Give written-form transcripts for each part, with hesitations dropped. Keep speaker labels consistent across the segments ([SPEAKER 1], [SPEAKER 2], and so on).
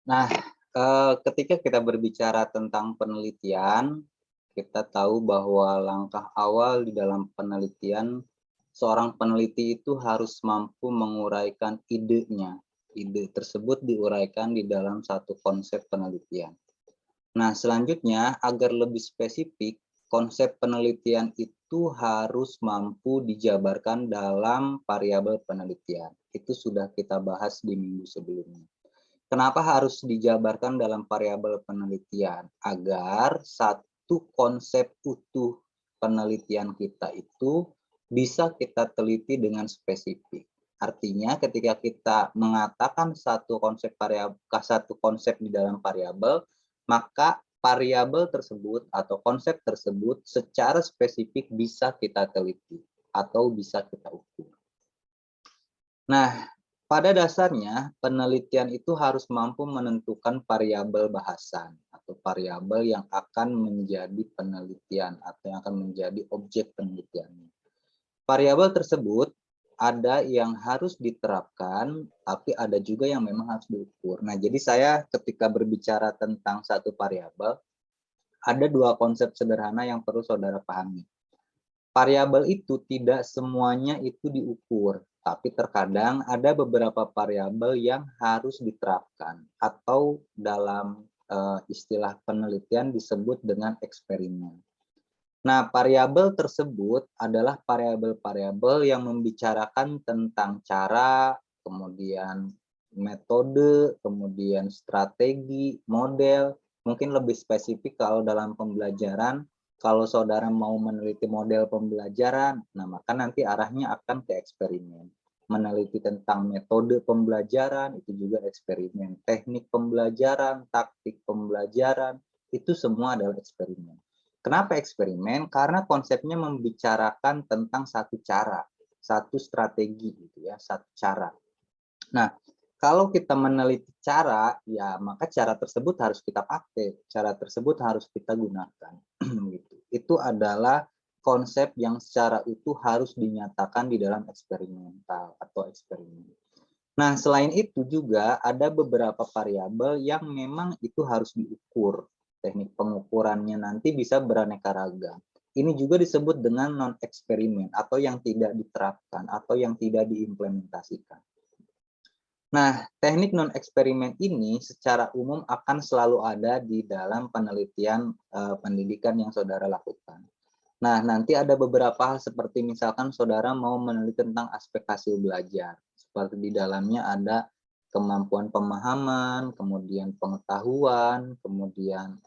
[SPEAKER 1] Nah, ketika kita berbicara tentang penelitian, kita tahu bahwa langkah awal di dalam penelitian, seorang peneliti itu harus mampu menguraikan idenya. Ide tersebut diuraikan di dalam satu konsep penelitian. Nah, selanjutnya agar lebih spesifik, konsep penelitian itu harus mampu dijabarkan dalam variabel penelitian. Itu sudah kita bahas di minggu sebelumnya. Kenapa harus dijabarkan dalam variabel penelitian? Agar satu konsep utuh penelitian kita itu bisa kita teliti dengan spesifik. Artinya ketika kita mengatakan satu konsep di dalam variabel, maka variabel tersebut atau konsep tersebut secara spesifik bisa kita teliti atau bisa kita ukur. Nah, pada dasarnya penelitian itu harus mampu menentukan variabel bahasan atau variabel yang akan menjadi penelitian atau yang akan menjadi objek penelitiannya. Variabel tersebut ada yang harus diterapkan, tapi ada juga yang memang harus diukur. Nah, jadi saya ketika berbicara tentang satu variabel, ada dua konsep sederhana yang perlu saudara pahami. Variabel itu tidak semuanya itu diukur, tapi terkadang ada beberapa variabel yang harus diterapkan atau dalam istilah penelitian disebut dengan eksperimen. Nah, variabel tersebut adalah variabel-variabel yang membicarakan tentang cara, kemudian metode, kemudian strategi, model. Mungkin lebih spesifik kalau dalam pembelajaran, kalau saudara mau meneliti model pembelajaran, nah maka nanti arahnya akan ke eksperimen. Meneliti tentang metode pembelajaran, itu juga eksperimen. Teknik pembelajaran, taktik pembelajaran, itu semua adalah eksperimen. Kenapa eksperimen? Karena konsepnya membicarakan tentang satu cara, satu strategi gitu ya, satu cara. Nah, kalau kita meneliti cara, ya maka cara tersebut harus kita pakai, cara tersebut harus kita gunakan. Gitu. Itu adalah konsep yang secara utuh harus dinyatakan di dalam eksperimental atau eksperimen. Nah, selain itu juga ada beberapa variabel yang memang itu harus diukur. Teknik pengukurannya nanti bisa beraneka ragam. Ini juga disebut dengan non-eksperimen atau yang tidak diterapkan atau yang tidak diimplementasikan. Nah, teknik non-eksperimen ini secara umum akan selalu ada di dalam penelitian pendidikan yang saudara lakukan. Nah, nanti ada beberapa hal seperti misalkan saudara mau meneliti tentang aspek hasil belajar. Seperti di dalamnya ada kemampuan pemahaman, kemudian pengetahuan, kemudian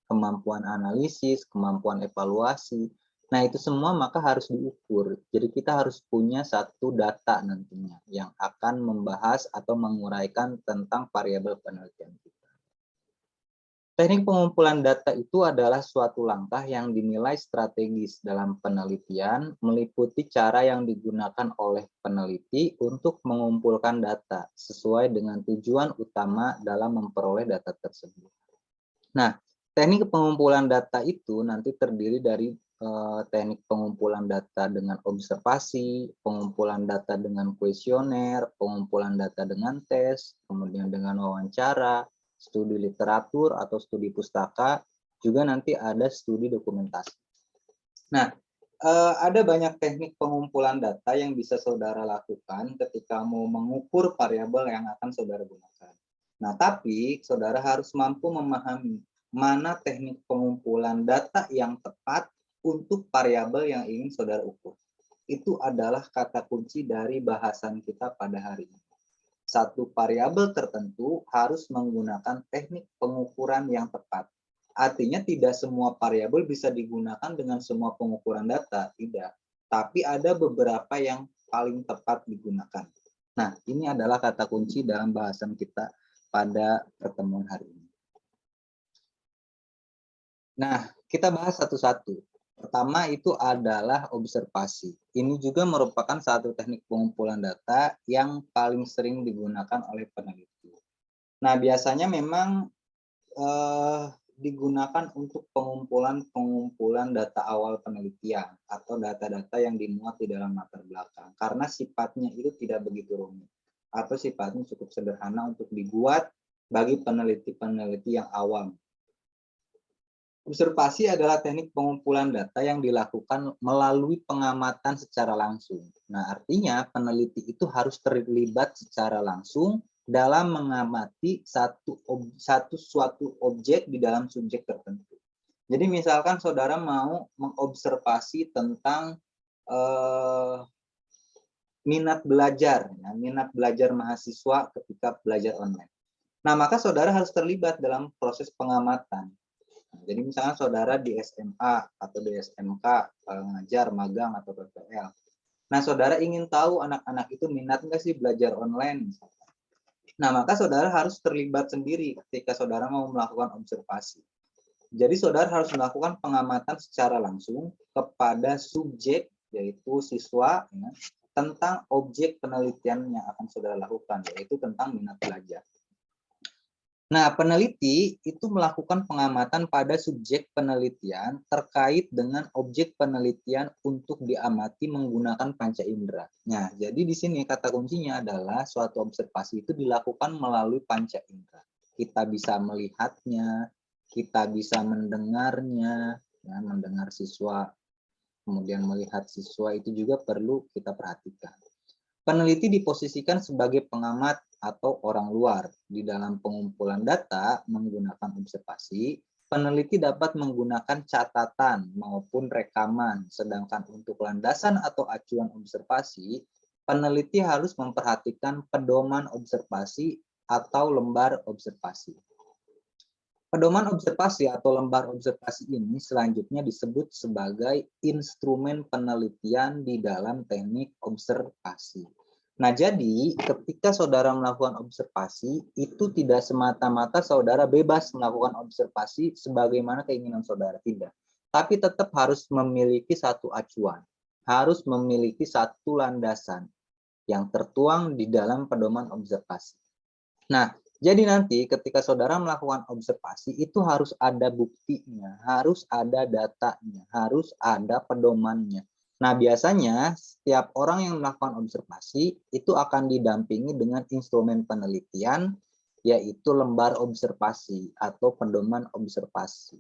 [SPEAKER 1] kemampuan analisis, kemampuan evaluasi. Nah, itu semua maka harus diukur. Jadi kita harus punya satu data nantinya yang akan membahas atau menguraikan tentang variabel penelitian kita. Teknik pengumpulan data itu adalah suatu langkah yang dinilai strategis dalam penelitian, meliputi cara yang digunakan oleh peneliti untuk mengumpulkan data sesuai dengan tujuan utama dalam memperoleh data tersebut. Nah, teknik pengumpulan data itu nanti terdiri dari teknik pengumpulan data dengan observasi, pengumpulan data dengan kuesioner, pengumpulan data dengan tes, kemudian dengan wawancara, studi literatur atau studi pustaka, juga nanti ada studi dokumentasi. Nah, ada banyak teknik pengumpulan data yang bisa saudara lakukan ketika mau mengukur variabel yang akan saudara gunakan. Nah, tapi saudara harus mampu memahami mana teknik pengumpulan data yang tepat untuk variabel yang ingin saudara ukur. Itu adalah kata kunci dari bahasan kita pada hari ini. Satu variabel tertentu harus menggunakan teknik pengukuran yang tepat. Artinya tidak semua variabel bisa digunakan dengan semua pengukuran data, tidak. Tapi ada beberapa yang paling tepat digunakan. Nah, ini adalah kata kunci dalam bahasan kita pada pertemuan hari ini. Nah, kita bahas satu-satu. Pertama itu adalah observasi. Ini juga merupakan satu teknik pengumpulan data yang paling sering digunakan oleh peneliti. Nah, biasanya memang digunakan untuk pengumpulan data awal penelitian atau data-data yang dimuat di dalam latar belakang karena sifatnya itu tidak begitu rumit. atau sifatnya cukup sederhana untuk dibuat bagi peneliti-peneliti yang awam. Observasi adalah teknik pengumpulan data yang dilakukan melalui pengamatan secara langsung. Nah, artinya peneliti itu harus terlibat secara langsung dalam mengamati suatu objek di dalam subjek tertentu. Jadi misalkan saudara mau mengobservasi tentang minat belajar mahasiswa ketika belajar online. Nah, maka saudara harus terlibat dalam proses pengamatan. Jadi misalnya saudara di SMA atau di SMK ngajar, magang atau PPL. Nah, saudara ingin tahu anak-anak itu minat nggak sih belajar online? Nah, maka saudara harus terlibat sendiri ketika saudara mau melakukan observasi. Jadi saudara harus melakukan pengamatan secara langsung kepada subjek, yaitu siswa, ya, tentang objek penelitian yang akan saudara lakukan, yaitu tentang minat belajar. Nah, peneliti itu melakukan pengamatan pada subjek penelitian terkait dengan objek penelitian untuk diamati menggunakan panca indera. Nah, jadi di sini kata kuncinya adalah suatu observasi itu dilakukan melalui panca indera. Kita bisa melihatnya, kita bisa mendengarnya, ya, mendengar siswa, kemudian melihat siswa itu juga perlu kita perhatikan. Peneliti diposisikan sebagai pengamat atau orang luar. Di dalam pengumpulan data menggunakan observasi, peneliti dapat menggunakan catatan maupun rekaman, sedangkan untuk landasan atau acuan observasi, peneliti harus memperhatikan pedoman observasi atau lembar observasi. Pedoman observasi atau lembar observasi ini selanjutnya disebut sebagai instrumen penelitian di dalam teknik observasi. Nah, jadi ketika saudara melakukan observasi, itu tidak semata-mata saudara bebas melakukan observasi sebagaimana keinginan saudara, tidak. Tapi tetap harus memiliki satu acuan, harus memiliki satu landasan yang tertuang di dalam pedoman observasi. Nah, jadi nanti ketika saudara melakukan observasi itu harus ada buktinya, harus ada datanya, harus ada pedomannya. Nah, biasanya setiap orang yang melakukan observasi itu akan didampingi dengan instrumen penelitian, yaitu lembar observasi atau pedoman observasi.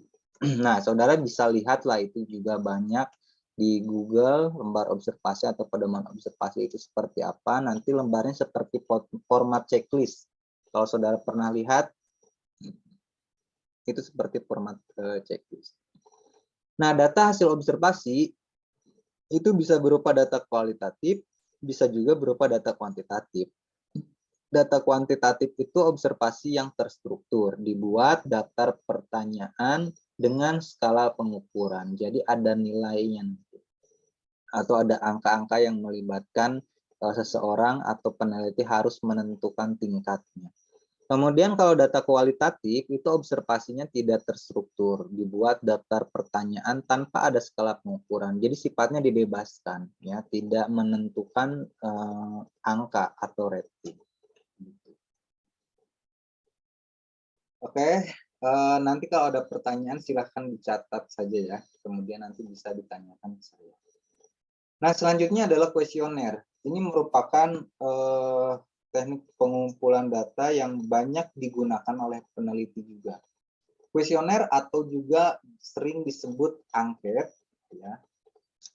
[SPEAKER 1] Nah, saudara bisa lihatlah itu juga banyak di Google, lembar observasi atau pedoman observasi itu seperti apa. Nanti lembarnya seperti format checklist. Kalau saudara pernah lihat, itu seperti format checklist. Nah, data hasil observasi itu bisa berupa data kualitatif, bisa juga berupa data kuantitatif. Data kuantitatif itu observasi yang terstruktur, dibuat daftar pertanyaan dengan skala pengukuran. Jadi ada nilainya atau ada angka-angka yang melibatkan seseorang atau peneliti harus menentukan tingkatnya. Kemudian kalau data kualitatif itu observasinya tidak terstruktur, dibuat daftar pertanyaan tanpa ada skala pengukuran. Jadi sifatnya dibebaskan, ya, tidak menentukan angka atau rating. Oke, nanti kalau ada pertanyaan silahkan dicatat saja ya, kemudian nanti bisa ditanyakan ke saya. Nah, selanjutnya adalah kuesioner. Ini merupakan teknik pengumpulan data yang banyak digunakan oleh peneliti juga. Kuesioner atau juga sering disebut angket, ya,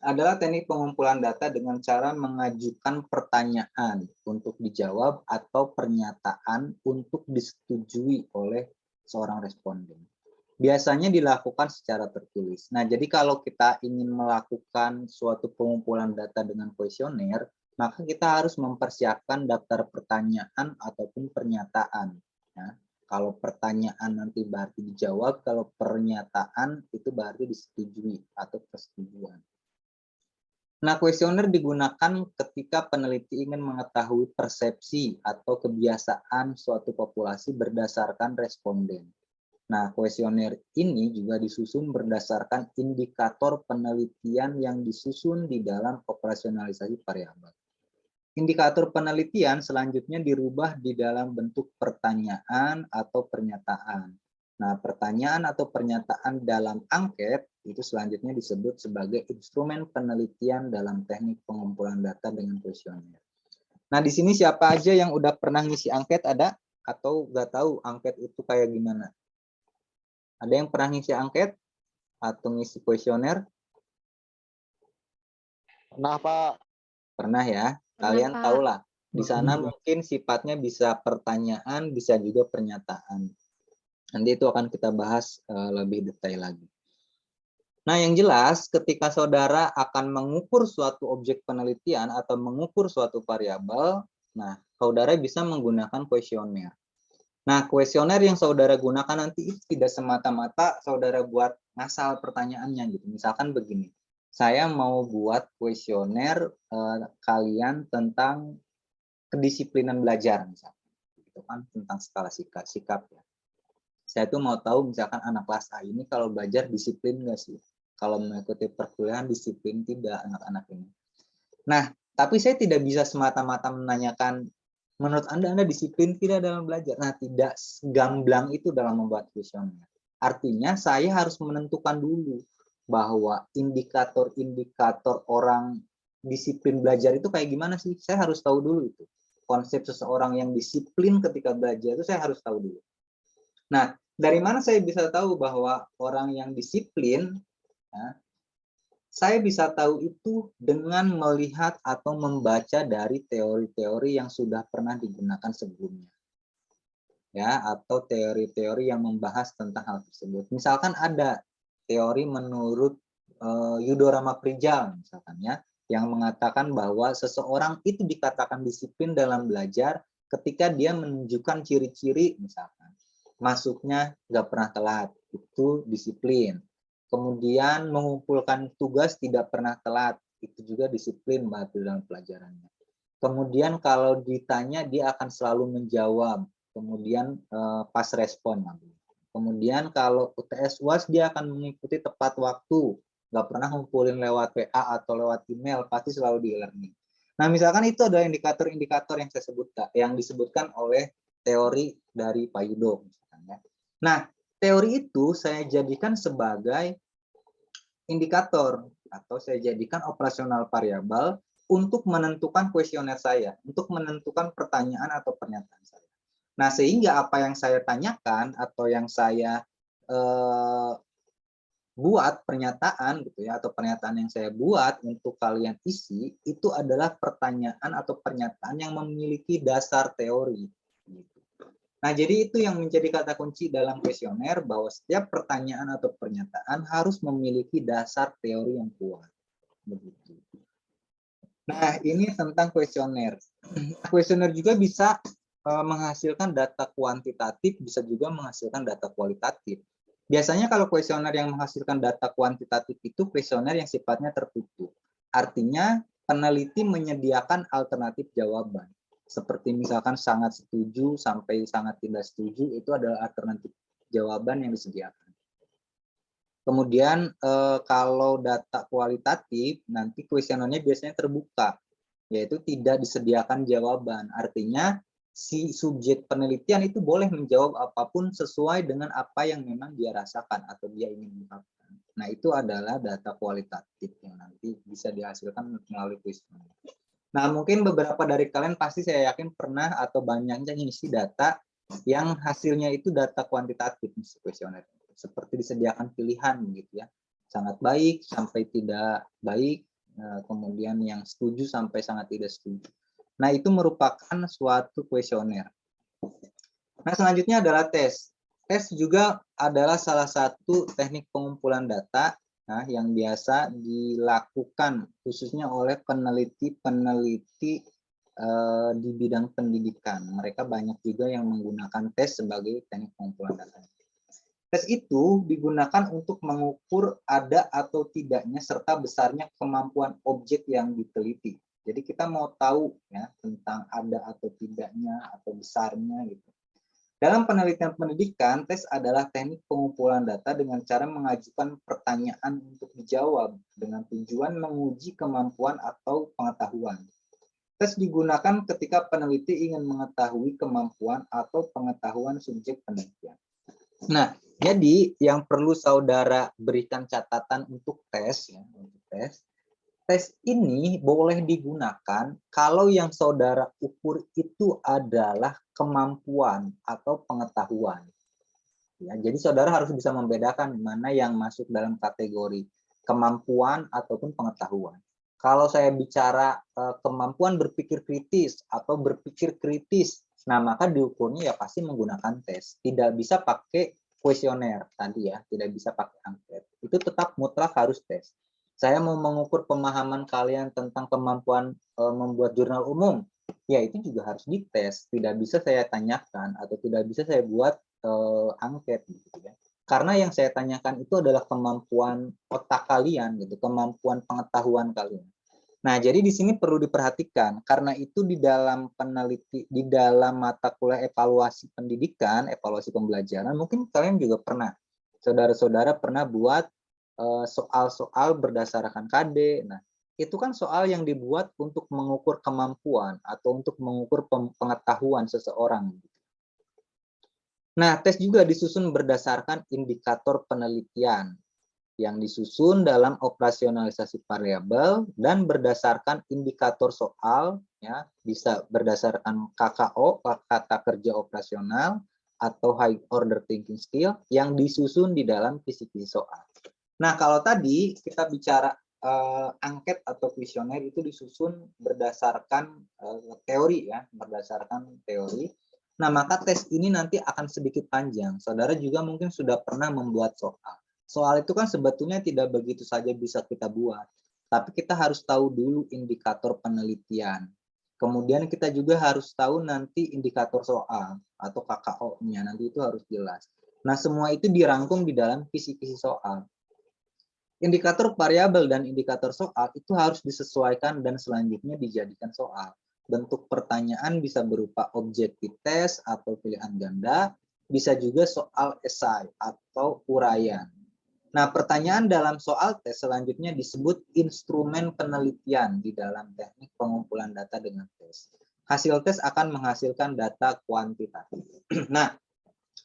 [SPEAKER 1] adalah teknik pengumpulan data dengan cara mengajukan pertanyaan untuk dijawab atau pernyataan untuk disetujui oleh seorang responden. Biasanya dilakukan secara tertulis. Nah, jadi kalau kita ingin melakukan suatu pengumpulan data dengan kuesioner, maka kita harus mempersiapkan daftar pertanyaan ataupun pernyataan. Ya. Kalau pertanyaan nanti berarti dijawab, kalau pernyataan itu berarti disetujui atau persetujuan. Nah, kuesioner digunakan ketika peneliti ingin mengetahui persepsi atau kebiasaan suatu populasi berdasarkan responden. Nah, kuesioner ini juga disusun berdasarkan indikator penelitian yang disusun di dalam operasionalisasi variabel. Indikator penelitian selanjutnya dirubah di dalam bentuk pertanyaan atau pernyataan. Nah, pertanyaan atau pernyataan dalam angket itu selanjutnya disebut sebagai instrumen penelitian dalam teknik pengumpulan data dengan kuesioner. Nah, di sini siapa aja yang udah pernah ngisi angket ada? Atau nggak tahu angket itu kayak gimana? Ada yang pernah ngisi angket atau ngisi kuesioner?
[SPEAKER 2] Nah, Pak.
[SPEAKER 1] Pernah ya?
[SPEAKER 3] Pernah,
[SPEAKER 1] Kalian
[SPEAKER 3] Pak.
[SPEAKER 1] tahulah. Di sana mungkin sifatnya bisa pertanyaan, bisa juga pernyataan. Nanti itu akan kita bahas lebih detail lagi. Nah, yang jelas ketika saudara akan mengukur suatu objek penelitian atau mengukur suatu variabel, nah, saudara bisa menggunakan kuesioner. Nah, kuesioner yang saudara gunakan nanti itu tidak semata-mata saudara buat ngasal pertanyaannya gitu. Misalkan begini, saya mau buat kuesioner kalian tentang kedisiplinan belajar misalkan. Itu kan tentang skala sikap ya. Saya tuh mau tahu misalkan anak kelas A ini kalau belajar disiplin nggak sih? Kalau mengikuti perkuliahan disiplin tidak anak-anak ini. Nah, tapi saya tidak bisa semata-mata menanyakan menurut Anda disiplin tidak dalam belajar. Nah, tidak gamblang itu dalam membuat kuesioner. Artinya saya harus menentukan dulu bahwa indikator-indikator orang disiplin belajar itu kayak gimana sih? Saya harus tahu dulu itu. Konsep seseorang yang disiplin ketika belajar itu saya harus tahu dulu. Nah, dari mana saya bisa tahu bahwa orang yang disiplin, ya, saya bisa tahu itu dengan melihat atau membaca dari teori-teori yang sudah pernah digunakan sebelumnya. Ya, atau teori-teori yang membahas tentang hal tersebut. Misalkan ada teori menurut Yudo Ramaprijal misalkan ya, yang mengatakan bahwa seseorang itu dikatakan disiplin dalam belajar ketika dia menunjukkan ciri-ciri misalkan masuknya nggak pernah telat, itu disiplin. Kemudian mengumpulkan tugas tidak pernah telat, itu juga disiplin dalam pelajarannya. Kemudian kalau ditanya dia akan selalu menjawab, kemudian pas respon. Kemudian kalau UTS UAS dia akan mengikuti tepat waktu, nggak pernah ngumpulin lewat WA atau lewat email, pasti selalu di e-learning. Nah, misalkan itu adalah indikator-indikator yang saya sebutkan, yang disebutkan oleh teori dari Pak Yudo. Nah, teori itu saya jadikan sebagai indikator atau saya jadikan operasional variabel untuk menentukan kuesioner saya, untuk menentukan pertanyaan atau pernyataan saya. Nah, sehingga apa yang saya tanyakan atau yang saya buat pernyataan gitu ya, atau pernyataan yang saya buat untuk kalian isi itu adalah pertanyaan atau pernyataan yang memiliki dasar teori. Gitu. Nah, jadi itu yang menjadi kata kunci dalam kuesioner, bahwa setiap pertanyaan atau pernyataan harus memiliki dasar teori yang kuat. Begitu. Nah, ini tentang kuesioner. Kuesioner juga bisa menghasilkan data kuantitatif, bisa juga menghasilkan data kualitatif. Biasanya kalau kuesioner yang menghasilkan data kuantitatif itu kuesioner yang sifatnya tertutup. Artinya peneliti menyediakan alternatif jawaban. Seperti misalkan sangat setuju sampai sangat tidak setuju, itu adalah alternatif jawaban yang disediakan. Kemudian kalau data kualitatif, nanti kuesionernya biasanya terbuka, yaitu tidak disediakan jawaban. Artinya si subjek penelitian itu boleh menjawab apapun sesuai dengan apa yang memang dia rasakan atau dia ingin ungkapkan. Nah, itu adalah data kualitatif yang nanti bisa dihasilkan melalui kuesioner. Nah, mungkin beberapa dari kalian pasti saya yakin pernah atau banyaknya ngisi data yang hasilnya itu data kuantitatif kuesioner. Seperti disediakan pilihan gitu ya. Sangat baik sampai tidak baik, kemudian yang setuju sampai sangat tidak setuju. Nah, itu merupakan suatu kuesioner. Nah, selanjutnya adalah tes. Tes juga adalah salah satu teknik pengumpulan data yang biasa dilakukan khususnya oleh peneliti-peneliti di bidang pendidikan. Mereka banyak juga yang menggunakan tes sebagai teknik pengumpulan data. Tes itu digunakan untuk mengukur ada atau tidaknya serta besarnya kemampuan objek yang diteliti. Jadi kita mau tahu ya tentang ada atau tidaknya atau besarnya gitu. Dalam penelitian pendidikan, tes adalah teknik pengumpulan data dengan cara mengajukan pertanyaan untuk dijawab dengan tujuan menguji kemampuan atau pengetahuan. Tes digunakan ketika peneliti ingin mengetahui kemampuan atau pengetahuan subjek penelitian. Nah, jadi yang perlu saudara berikan catatan untuk tes, ya, untuk tes tes ini boleh digunakan kalau yang saudara ukur itu adalah kemampuan atau pengetahuan. Ya, jadi saudara harus bisa membedakan mana yang masuk dalam kategori kemampuan ataupun pengetahuan. Kalau saya bicara kemampuan berpikir kritis atau berpikir kritis, nah maka diukurnya ya pasti menggunakan tes. Tidak bisa pakai kuesioner tadi ya, tidak bisa pakai angket. Itu tetap mutlak harus tes. Saya mau mengukur pemahaman kalian tentang kemampuan membuat jurnal umum, ya itu juga harus dites. Tidak bisa saya tanyakan atau tidak bisa saya buat angket gitu ya. Karena yang saya tanyakan itu adalah kemampuan otak kalian gitu, kemampuan pengetahuan kalian. Nah, jadi di sini perlu diperhatikan karena itu di dalam di dalam mata kuliah evaluasi pendidikan, evaluasi pembelajaran, mungkin kalian juga pernah, saudara-saudara pernah buat soal-soal berdasarkan KD. Nah, itu kan soal yang dibuat untuk mengukur kemampuan atau untuk mengukur pengetahuan seseorang. Nah, tes juga disusun berdasarkan indikator penelitian yang disusun dalam operasionalisasi variabel dan berdasarkan indikator soal, ya, bisa berdasarkan KKO, kata kerja operasional, atau high order thinking skill yang disusun di dalam kisi-kisi soal. Nah, kalau tadi kita bicara angket atau kuesioner itu disusun berdasarkan teori ya, berdasarkan teori. Nah, maka tes ini nanti akan sedikit panjang. Saudara juga mungkin sudah pernah membuat soal. Soal itu kan sebetulnya tidak begitu saja bisa kita buat. Tapi kita harus tahu dulu indikator penelitian. Kemudian kita juga harus tahu nanti indikator soal atau KKO-nya. Nanti itu harus jelas. Nah, semua itu dirangkum di dalam kisi-kisi soal. Indikator variabel dan indikator soal itu harus disesuaikan dan selanjutnya dijadikan soal. Bentuk pertanyaan bisa berupa objektif tes atau pilihan ganda, bisa juga soal esai atau uraian. Nah, pertanyaan dalam soal tes selanjutnya disebut instrumen penelitian di dalam teknik pengumpulan data dengan tes. Hasil tes akan menghasilkan data kuantitatif. Nah,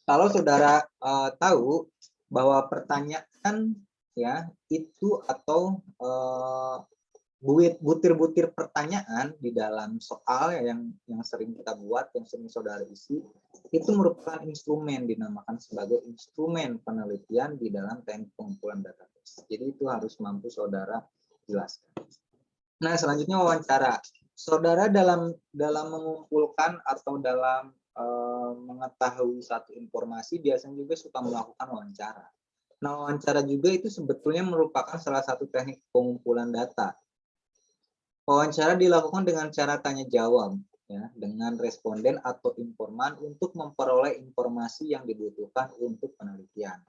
[SPEAKER 1] kalau saudara tahu bahwa pertanyaan ya itu atau butir-butir pertanyaan di dalam soal yang sering kita buat, yang sering saudara isi, itu merupakan instrumen, dinamakan sebagai instrumen penelitian di dalam teknik pengumpulan data. Jadi itu harus mampu saudara jelaskan. Nah, selanjutnya wawancara. Saudara dalam mengumpulkan atau dalam mengetahui satu informasi biasanya juga suka melakukan wawancara. Nah, wawancara juga itu sebetulnya merupakan salah satu teknik pengumpulan data. Wawancara dilakukan dengan cara tanya jawab ya, dengan responden atau informan untuk memperoleh informasi yang dibutuhkan untuk penelitian.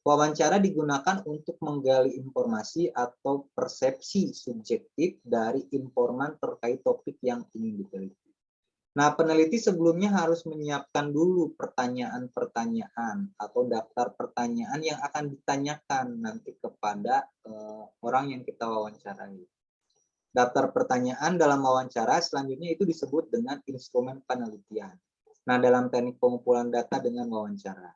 [SPEAKER 1] Wawancara digunakan untuk menggali informasi atau persepsi subjektif dari informan terkait topik yang ingin diteliti. Nah, peneliti sebelumnya harus menyiapkan dulu pertanyaan-pertanyaan atau daftar pertanyaan yang akan ditanyakan nanti kepada orang yang kita wawancarai. Daftar pertanyaan dalam wawancara selanjutnya itu disebut dengan instrumen penelitian. Nah, dalam teknik pengumpulan data dengan wawancara.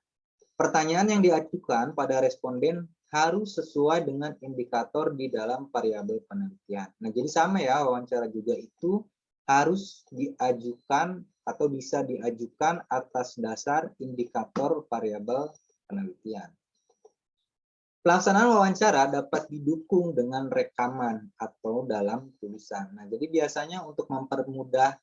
[SPEAKER 1] Pertanyaan yang diajukan pada responden harus sesuai dengan indikator di dalam variabel penelitian. Nah, jadi sama ya, wawancara juga itu harus diajukan atau bisa diajukan atas dasar indikator variabel penelitian. Pelaksanaan wawancara dapat didukung dengan rekaman atau dalam tulisan. Nah, jadi biasanya untuk mempermudah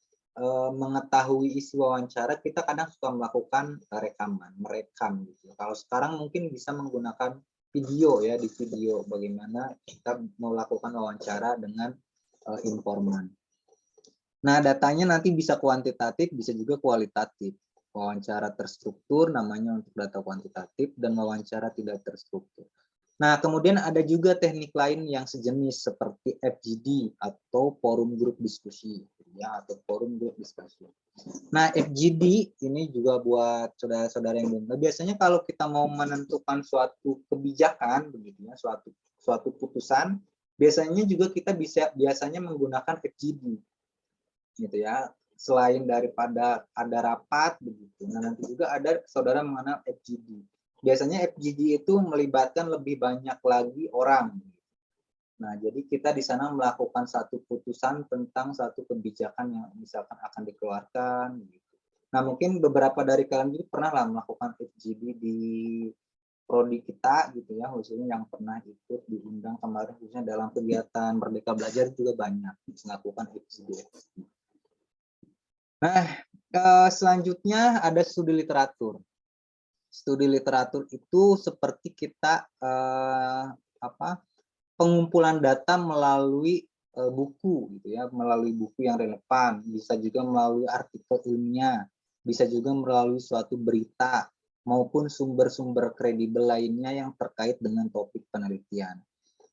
[SPEAKER 1] mengetahui isi wawancara, kita kadang suka melakukan rekaman, merekam gitu. Kalau sekarang mungkin bisa menggunakan video ya, di video bagaimana kita melakukan wawancara dengan informan. Nah, datanya nanti bisa kuantitatif, bisa juga kualitatif. Wawancara terstruktur namanya untuk data kuantitatif dan wawancara tidak terstruktur. Nah, kemudian ada juga teknik lain yang sejenis seperti FGD atau forum grup diskusi ya, atau forum grup diskusi. Nah, FGD ini juga buat saudara-saudara yang belum tahu. Biasanya kalau kita mau menentukan suatu kebijakan begitu ya, suatu putusan, biasanya juga kita biasanya menggunakan FGD. Gitu ya. Selain daripada ada rapat begitu. Nah, nanti juga ada saudara mengenal FGD. Biasanya FGD itu melibatkan lebih banyak lagi orang. Nah, jadi kita di sana melakukan satu putusan tentang satu kebijakan yang misalkan akan dikeluarkan gitu. Nah, mungkin beberapa dari kalian juga pernah lah melakukan FGD di prodi kita gitu ya, khususnya yang pernah ikut diundang kemarin khususnya dalam kegiatan Merdeka Belajar juga banyak melakukan FGD. Nah, selanjutnya ada studi literatur. Studi literatur itu seperti kita pengumpulan data melalui buku gitu ya, melalui buku yang relevan, bisa juga melalui artikel ilmiah, bisa juga melalui suatu berita maupun sumber-sumber kredibel lainnya yang terkait dengan topik penelitian.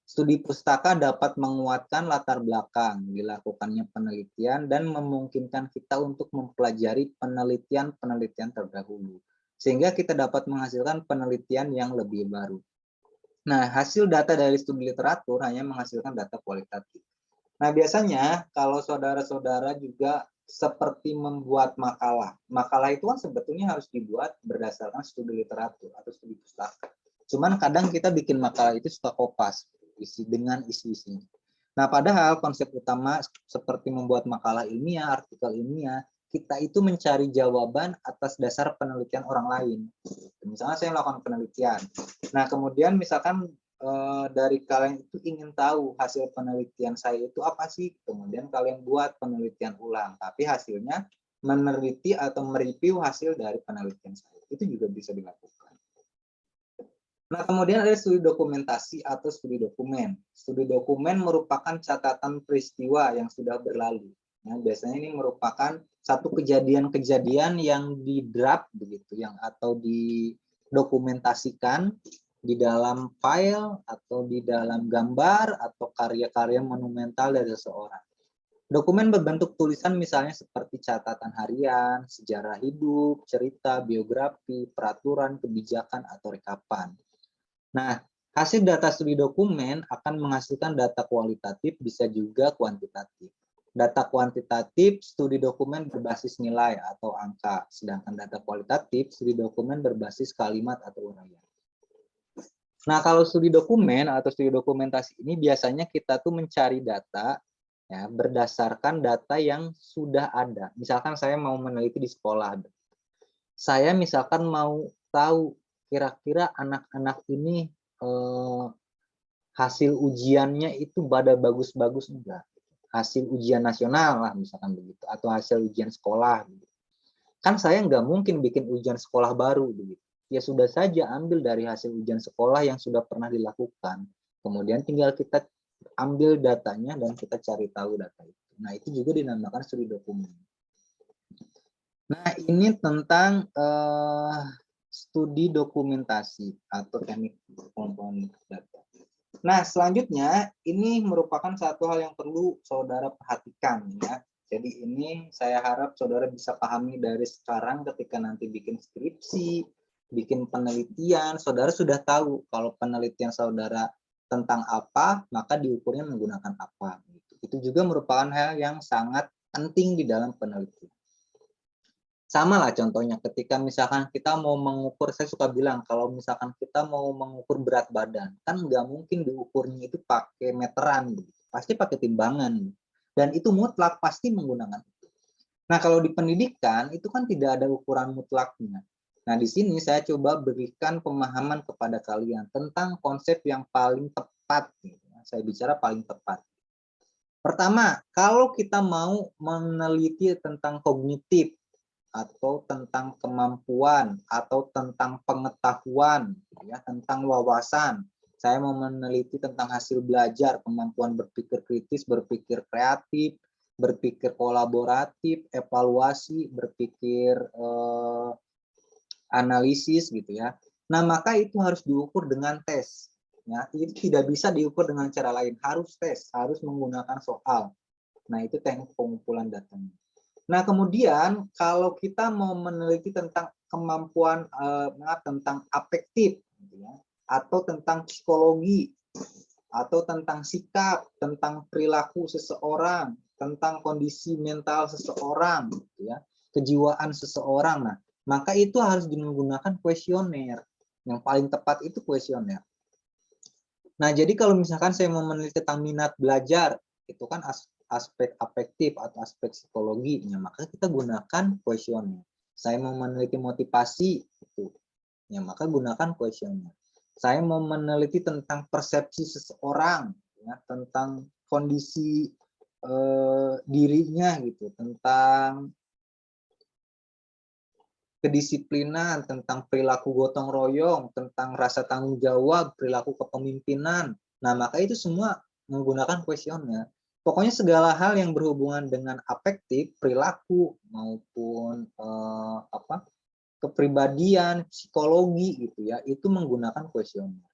[SPEAKER 1] Studi pustaka dapat menguatkan latar belakang dilakukannya penelitian dan memungkinkan kita untuk mempelajari penelitian-penelitian terdahulu, sehingga kita dapat menghasilkan penelitian yang lebih baru. Nah, hasil data dari studi literatur hanya menghasilkan data kualitatif. Nah, biasanya kalau saudara-saudara juga seperti membuat makalah. Makalah itu kan sebetulnya harus dibuat berdasarkan studi literatur atau studi pustaka. Cuman kadang kita bikin makalah itu suka kopas dengan isi-isinya. Nah, padahal konsep utama seperti membuat makalah ilmiah, artikel ilmiah, kita itu mencari jawaban atas dasar penelitian orang lain. Misalnya saya melakukan penelitian. Nah, kemudian misalkan dari kalian itu ingin tahu hasil penelitian saya itu apa sih, kemudian kalian buat penelitian ulang, tapi hasilnya meneliti atau mereview hasil dari penelitian saya. Itu juga bisa dilakukan. Nah, kemudian ada studi dokumentasi atau studi dokumen. Studi dokumen merupakan catatan peristiwa yang sudah berlalu. Nah, biasanya ini merupakan satu kejadian-kejadian yang di-draft begitu, yang atau didokumentasikan di dalam file atau di dalam gambar atau karya-karya monumental dari seseorang. Dokumen berbentuk tulisan misalnya seperti catatan harian, sejarah hidup, cerita, biografi, peraturan, kebijakan, atau rekapan. Nah, hasil data studi dokumen akan menghasilkan data kualitatif, bisa juga kuantitatif. Data kuantitatif, studi dokumen berbasis nilai atau angka, sedangkan data kualitatif, studi dokumen berbasis kalimat atau uraian. Nah, kalau studi dokumen atau studi dokumentasi ini biasanya kita tuh mencari data ya berdasarkan data yang sudah ada. Misalkan saya mau meneliti di sekolah. Saya misalkan mau tahu kira-kira anak-anak ini hasil ujiannya itu pada bagus-bagus enggak. Hasil ujian nasional lah misalkan begitu, atau hasil ujian sekolah. Gitu. Kan saya nggak mungkin bikin ujian sekolah baru. Begitu. Ya sudah saja ambil dari hasil ujian sekolah yang sudah pernah dilakukan. Kemudian tinggal kita ambil datanya dan kita cari tahu data itu. Nah, itu juga dinamakan studi dokumen. Nah, ini tentang studi dokumentasi atau teknik pengumpulan data. Nah, selanjutnya ini merupakan satu hal yang perlu saudara perhatikan ya. Jadi ini saya harap saudara bisa pahami dari sekarang ketika nanti bikin skripsi, bikin penelitian, saudara sudah tahu kalau penelitian saudara tentang apa, maka diukurnya menggunakan apa. Itu juga merupakan hal yang sangat penting di dalam penelitian. Sama lah contohnya ketika misalkan kita mau mengukur, saya suka bilang kalau misalkan kita mau mengukur berat badan, kan nggak mungkin diukurnya itu pakai meteran, gitu. Pasti pakai timbangan. Dan itu mutlak pasti menggunakan itu. Nah, kalau di pendidikan itu kan tidak ada ukuran mutlaknya. Nah, di sini saya coba berikan pemahaman kepada kalian tentang konsep yang paling tepat. Gitu. Saya bicara paling tepat. Pertama, kalau kita mau meneliti tentang kognitif, atau tentang kemampuan atau tentang pengetahuan ya, tentang wawasan. Saya mau meneliti tentang hasil belajar, kemampuan berpikir kritis, berpikir kreatif, berpikir kolaboratif, evaluasi, berpikir analisis gitu ya. Nah, maka itu harus diukur dengan tes. Ya, itu tidak bisa diukur dengan cara lain, harus tes, harus menggunakan soal. Nah, itu teknik pengumpulan datanya. Nah, kemudian kalau kita mau meneliti tentang kemampuan tentang afektif gitu ya, atau tentang psikologi, atau tentang sikap, tentang perilaku seseorang, tentang kondisi mental seseorang gitu ya, kejiwaan seseorang. Nah, maka itu harus menggunakan kuesioner. Yang paling tepat itu kuesioner. Nah, jadi kalau misalkan saya mau meneliti tentang minat belajar, itu kan aspek afektif atau aspek psikologinya, maka kita gunakan kuesioner. Saya mau meneliti motivasi, itu, ya maka gunakan kuesioner. Saya mau meneliti tentang persepsi seseorang, ya, tentang kondisi dirinya, gitu, tentang kedisiplinan, tentang perilaku gotong royong, tentang rasa tanggung jawab, perilaku kepemimpinan. Nah, maka itu semua menggunakan kuesioner. Pokoknya segala hal yang berhubungan dengan afektif, perilaku maupun kepribadian, psikologi gitu ya, itu menggunakan kuesioner.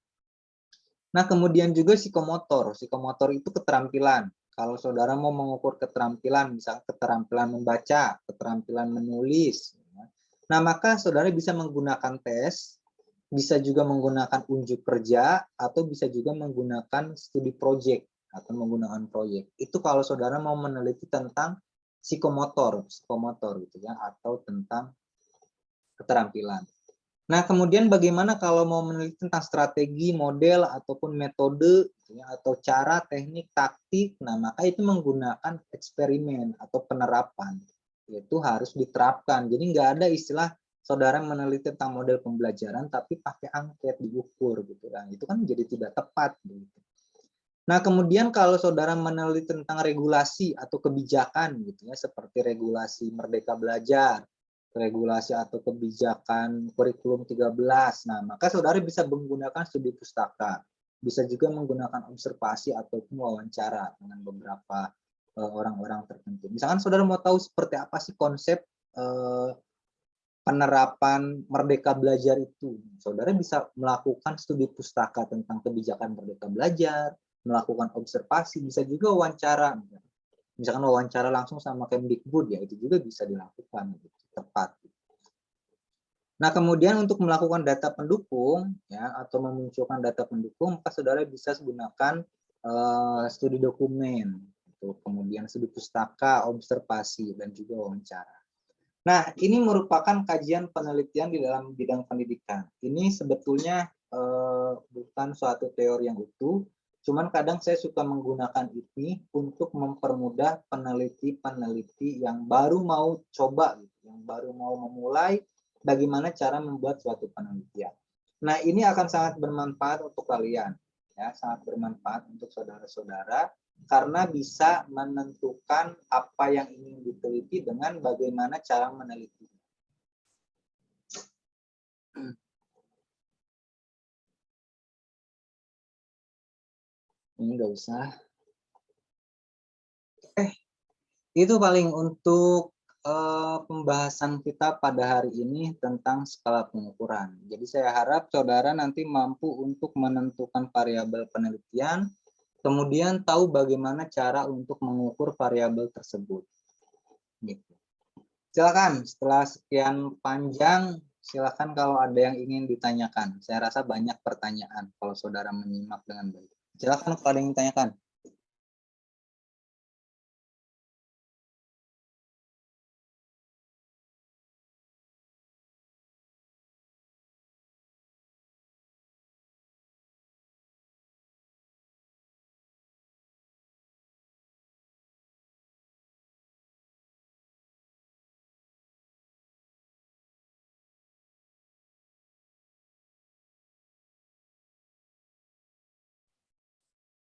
[SPEAKER 1] Nah, kemudian juga psikomotor. Psikomotor itu keterampilan. Kalau saudara mau mengukur keterampilan, misalnya keterampilan membaca, keterampilan menulis, nah maka saudara bisa menggunakan tes, bisa juga menggunakan unjuk kerja, atau bisa juga menggunakan studi project atau menggunakan proyek. Itu kalau saudara mau meneliti tentang psikomotor gitu ya, atau tentang keterampilan. Nah, kemudian bagaimana kalau mau meneliti tentang strategi, model, ataupun metode, ya, atau cara, teknik, taktik, nah maka itu menggunakan eksperimen atau penerapan. Itu harus diterapkan. Jadi nggak ada istilah saudara meneliti tentang model pembelajaran, tapi pakai angket, diukur, gitu. Nah, itu kan jadi tidak tepat. Gitu. Nah, kemudian kalau saudara meneliti tentang regulasi atau kebijakan, gitu ya, seperti regulasi Merdeka Belajar, regulasi atau kebijakan kurikulum 13. Nah, maka saudara bisa menggunakan studi pustaka. Bisa juga menggunakan observasi ataupun wawancara dengan beberapa orang-orang tertentu. Misalkan saudara mau tahu seperti apa sih konsep penerapan Merdeka Belajar itu. Saudara bisa melakukan studi pustaka tentang kebijakan Merdeka Belajar, melakukan observasi, bisa juga wawancara. Misalkan wawancara langsung sama Kemdikbud, ya itu juga bisa dilakukan tepat. Nah, kemudian untuk melakukan data pendukung, ya, atau memunculkan data pendukung, maka saudara bisa gunakan studi dokumen, kemudian studi pustaka, observasi, dan juga wawancara. Nah, ini merupakan kajian penelitian di dalam bidang pendidikan. Ini sebetulnya bukan suatu teori yang utuh, cuman kadang saya suka menggunakan ini untuk mempermudah peneliti-peneliti yang baru mau coba, yang baru mau memulai bagaimana cara membuat suatu penelitian. Nah, ini akan sangat bermanfaat untuk kalian, ya, sangat bermanfaat untuk saudara-saudara, karena bisa menentukan apa yang ingin diteliti dengan bagaimana cara meneliti. Ini nggak usah. Itu paling untuk pembahasan kita pada hari ini tentang skala pengukuran. Jadi saya harap saudara nanti mampu untuk menentukan variabel penelitian, kemudian tahu bagaimana cara untuk mengukur variabel tersebut. Gitu. Silakan, setelah sekian panjang, silakan kalau ada yang ingin ditanyakan. Saya rasa banyak pertanyaan kalau saudara menyimak dengan baik. Silakan kalau ada yang ditanyakan.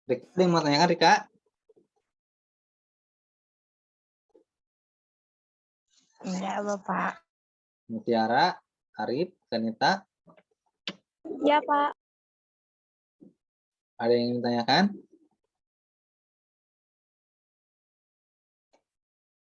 [SPEAKER 1] Rika, ada yang mau tanyakan, Rika?
[SPEAKER 2] Enggak, Bapak.
[SPEAKER 1] Mutiara, Arif, Kanita?
[SPEAKER 2] Ya, Pak.
[SPEAKER 1] Ada yang ingin ditanyakan?